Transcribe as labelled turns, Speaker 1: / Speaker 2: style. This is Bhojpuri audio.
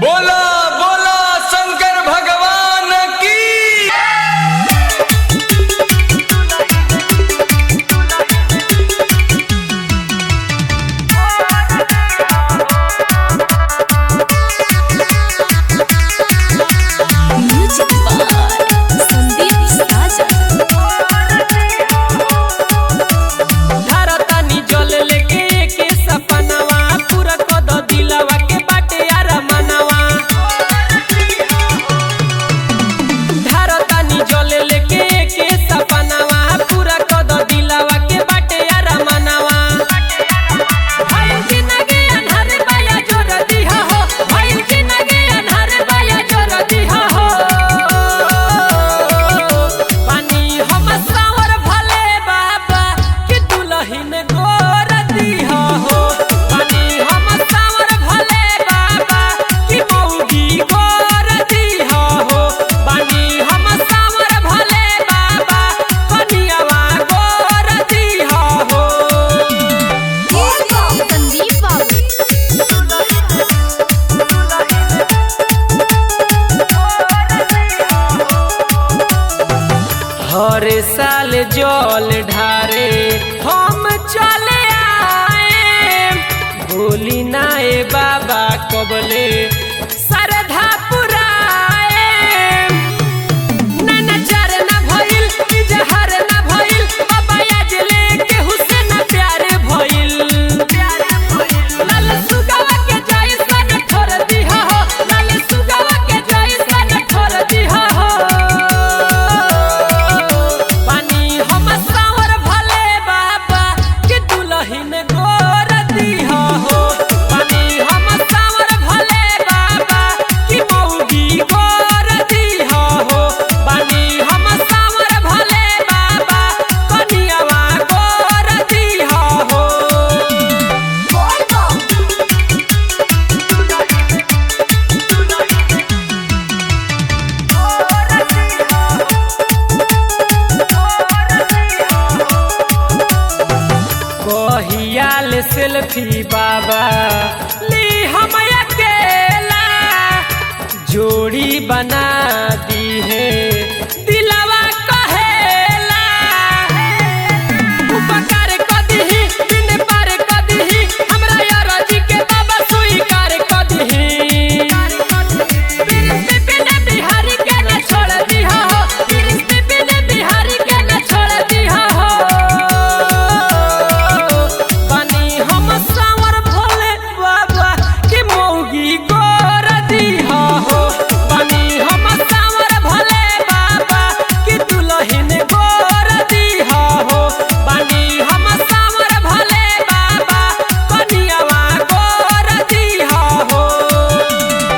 Speaker 1: बोला बोला शंकर भगवान की।
Speaker 2: म्यूजिक बाय संदीप साजन।
Speaker 3: धरतानी जल लेके के सपनवा पूरा कद दिलवा के बाटे यार मनवा। धरतानी जल लेके के सपनवा पूरा कद दिलवा के बाटे यार मनवा। भाई जिंदगी अनहर बाया जोर दिहा हो, भाई जिंदगी अनहर बाया जोर दिहा हो। पानी हम सावर भले बाबा कि दुल्हन गोर दिहा हो। पानी हम सावर भले बाबा कि मौगी गोर दिहा हो। पानी हम सावर भले बाबा कनियावा गोर दिहा हो।
Speaker 2: संदीप बाबू
Speaker 3: हर साल जल ढारे हम चले आए। भूली नाए बाबा कबले सरधा पुराए। ना चार ना भइल इजहार ना भइल बाबा आज लेके हुसैन प्यार भइल। लाल सुगवा के जैसन ठोर दिहा हो, लाल सुगवा के जैसन ठोर दिहा हो। पानी हम सावर भले बाबा कि दुल्हन गोर दिहा हो। पानी हम सावर भले बाबा कि मौगी गोर दिहा हो। पानी हम सावर भले बाबा कनियावा गोर दिहा हो। कहियाल सेल्फी बाबा ली हम अकेला जोड़ी बना दी है